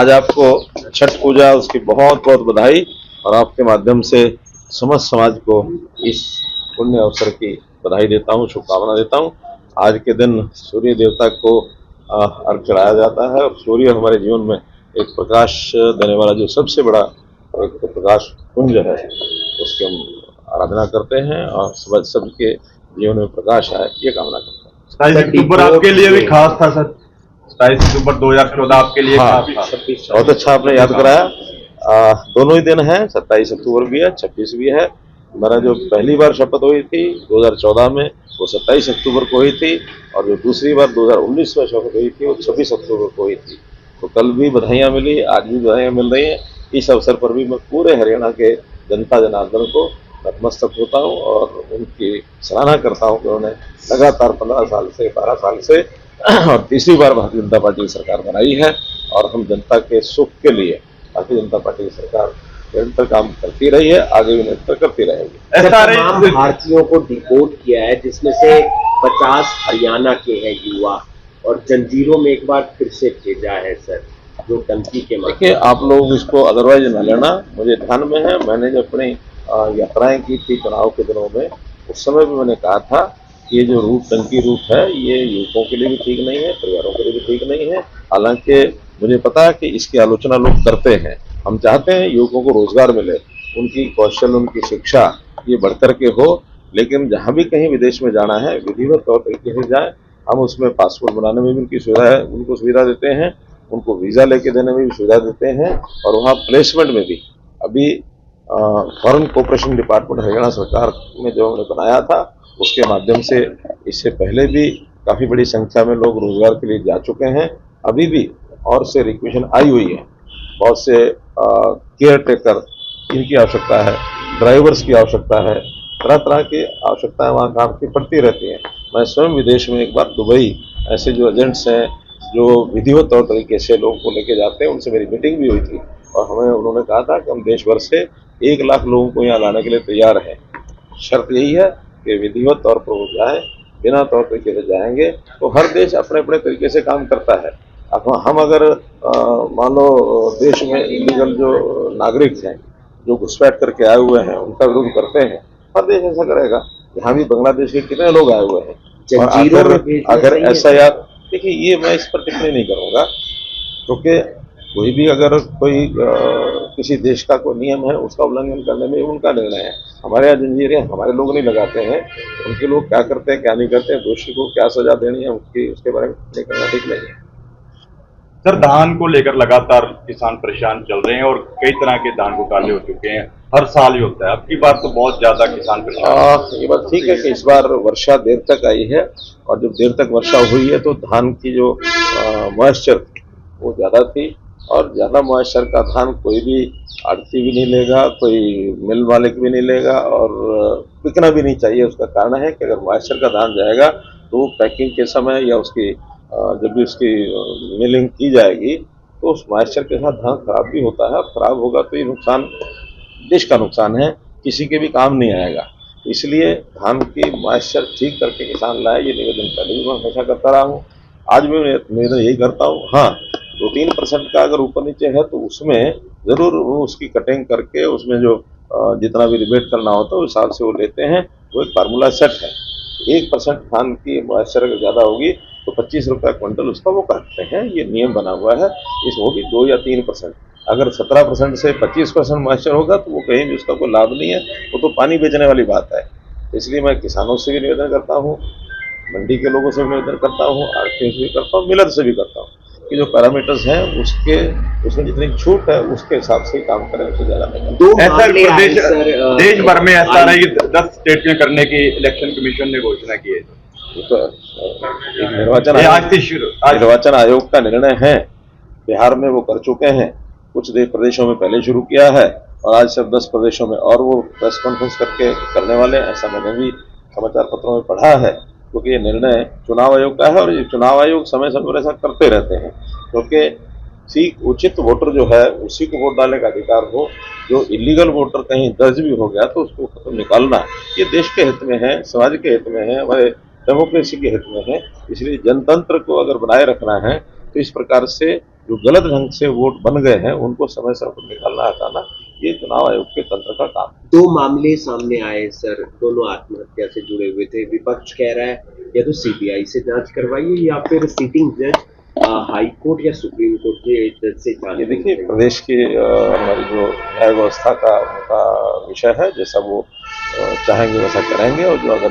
आज आपको छठ पूजा उसकी बहुत बहुत बधाई और आपके माध्यम से समस्त समाज को इस पुण्य अवसर की बधाई देता हूँ, शुभकामना देता हूँ। आज के दिन सूर्य देवता को अर्घ चढ़ाया जाता है और सूर्य हमारे जीवन में एक प्रकाश देने वाला जो सबसे बड़ा एक प्रकाश पुंज है, उसकी हम आराधना करते हैं और सबके जीवन में प्रकाश आए ये कामना करते हैं। 27 अक्टूबर आपके लिए भी खास था सर। 27 अक्टूबर 2014 आपके लिए हाँ, बहुत अच्छा आपने याद कराया। दोनों ही दिन है, 27 अक्टूबर भी है, 26 भी है। मेरा जो पहली बार शपथ हुई थी 2014 में वो 27 अक्टूबर को हुई थी और जो दूसरी बार 2019 में शपथ हुई थी वो 26 अक्टूबर को हुई थी। तो कल भी बधाइयाँ मिली, आज भी बधाइयाँ मिल रही हैं। इस अवसर पर भी मैं पूरे हरियाणा के जनता जनार्दन को नतमस्तक होता हूँ और उनकी सराहना करता हूँ कि उन्होंने लगातार 15 साल से 12 साल से और तीसरी बार भारतीय जनता पार्टी की सरकार बनाई है और हम जनता के सुख के लिए भारतीय जनता पार्टी की सरकार निरंतर काम करती रही है, आगे भी निरंतर करती रहेगी। तमाम भारतीयों को डिपोर्ट किया है जिसमें से 50 हरियाणा के हैं युवा और जंजीरों में एक बार फिर से भेजा है सर, जो टंकी के देखिए आप लोग इसको अदरवाइज न लेना, मुझे ध्यान में है। मैंने जब अपनी यात्राएं की थी चुनाव के दिनों में, उस समय भी मैंने कहा था कि ये जो रूट टंकी रूट है ये युवकों के लिए भी ठीक नहीं है, परिवारों के लिए भी ठीक नहीं है। हालांकि मुझे पता है कि इसकी आलोचना लोग करते हैं। हम चाहते हैं युवकों को रोजगार मिले, उनकी कौशल उनकी शिक्षा ये बढ़कर के हो, लेकिन जहाँ भी कहीं विदेश में जाना है विधिवत तौर तरीके से जाए। हम उसमें पासपोर्ट बनाने में भी उनकी सुविधा है, उनको सुविधा देते हैं, उनको वीज़ा लेके देने में भी सुविधा देते हैं और वहाँ प्लेसमेंट में भी अभी फॉरेन कोऑपरेशन डिपार्टमेंट हरियाणा सरकार ने जो हमने बनाया था उसके माध्यम से इससे पहले भी काफ़ी बड़ी संख्या में लोग रोजगार के लिए जा चुके हैं। अभी भी और से रिक्वेशन आई हुई है, बहुत से केयर टेकर इनकी आवश्यकता है, ड्राइवर्स की आवश्यकता है, तरह तरह की आवश्यकताएं वहाँ काम की पड़ती रहती हैं। मैं स्वयं विदेश में एक बार दुबई ऐसे जो एजेंट्स हैं जो विधिवत तौर तरीके से लोगों को लेके जाते हैं, उनसे मेरी मीटिंग भी हुई थी और हमें उन्होंने कहा था कि हम देश भर से 1 लाख लोगों को यहाँ लाने के लिए तैयार हैं। शर्त यही है कि विधिवत तौर पर वो जाएँ, बिना तौर तरीके से जाएंगे तो हर देश अपने अपने तरीके से काम करता है। अब हम अगर मान लो देश में इलीगल जो नागरिक हैं जो घुसपैठ करके आए हुए हैं उनका विरोध करते हैं, हर देश ऐसा करेगा। यहाँ भी बांग्लादेश के कितने लोग आए हुए हैं और अगर ऐसा यार देखिए ये मैं इस पर टिप्पणी नहीं करूँगा क्योंकि कोई भी अगर कोई किसी देश का कोई नियम है उसका उल्लंघन करने में उनका निर्णय है। हमारे यहाँ जंजीरें हमारे लोग नहीं लगाते हैं, उनके लोग क्या करते हैं क्या नहीं करते हैं, दोषी को क्या सजा देनी है उसके बारे में नहीं करना ठीक नहीं है। सर धान को लेकर लगातार किसान परेशान चल रहे हैं और कई तरह के धान घोटाले हो चुके हैं, हर साल ही होता है। अब की बार तो बहुत ज्यादा किसान परेशान। ये बात ठीक है कि इस बार वर्षा देर तक आई है और जब देर तक वर्षा हुई है तो धान की जो मॉइस्चर वो ज्यादा थी और ज्यादा मॉइस्चर का धान कोई भी आड़ती भी नहीं लेगा, कोई मिल मालिक भी नहीं लेगा और बिकना भी नहीं चाहिए। उसका कारण है कि अगर मॉइस्चर का धान जाएगा तो वो पैकिंग के समय या उसकी जब भी उसकी मिलिंग की जाएगी तो उस मॉइस्चर के साथ धान खराब भी होता है। खराब होगा तो ये नुकसान देश का नुकसान है, किसी के भी काम नहीं आएगा। इसलिए धान की मॉइस्चर ठीक करके किसान लाए, ये निवेदन पहले भी मैं हमेशा करता रहा हूँ, आज भी निवेदन यही करता हूँ। हाँ 2-3% का अगर ऊपर नीचे है तो उसमें ज़रूर वो उसकी कटिंग करके उसमें जो जितना भी रिबेट करना होता है उस हिसाब से वो लेते हैं। वो एक फार्मूला सेट है, 1% धान की मॉइस्चर अगर ज़्यादा होगी तो 25 रुपये क्विंटल उसका वो काटते हैं, ये नियम बना हुआ है। इसमें भी 2 या 3%, अगर 17% से 25% मॉइस्चर होगा तो वो कहीं भी उसका कोई लाभ नहीं है, वो तो पानी बेचने वाली बात है। इसलिए मैं किसानों से भी निवेदन करता हूँ, मंडी के लोगों से भी निवेदन करता हूँ, आड़तियों से भी करता हूँ, मिलर से भी करता हूँ कि जो पैरामीटर्स हैं उसमें जितनी छूट है उसके हिसाब से काम करें, उससे ज़्यादा नहीं। देश भर में ऐसा रहा कि 10 स्टेट में करने की इलेक्शन कमीशन ने घोषणा की है। तो एक निर्वाचन आयोग का निर्णय है, बिहार में वो कर चुके हैं, कुछ प्रदेशों में पहले शुरू किया है और आज सिर्फ 10 प्रदेशों में और वो प्रेस कॉन्फ्रेंस करके करने वाले हैं, ऐसा मैंने भी समाचार पत्रों में पढ़ा है। क्योंकि ये निर्णय चुनाव आयोग का है और ये चुनाव आयोग समय समय पर ऐसा करते रहते हैं क्योंकि उचित वोटर जो है उसी को वोट डालने का अधिकार हो। जो इलीगल वोटर कहीं दर्ज भी हो गया तो उसको खत्म निकालना ये देश के हित में है, समाज के हित में है, हमारे डेमोक्रेसी के हित में है। इसलिए जनतंत्र को अगर बनाए रखना है तो इस प्रकार से जो गलत ढंग से वोट बन गए हैं उनको समय समय पर निकालना हटाना ये चुनाव आयोग के तंत्र का काम है। दो मामले सामने आए सर, दोनों आत्महत्या से जुड़े हुए थे। विपक्ष कह रहा है या तो सीबीआई से जांच करवाइए या फिर सिटिंग जज हाई कोर्ट या सुप्रीम कोर्ट के जज से जांच। ये देखिए प्रदेश की हमारी जो न्याय व्यवस्था का उनका विषय है, जैसा वो चाहेंगे वैसा करेंगे और जो अगर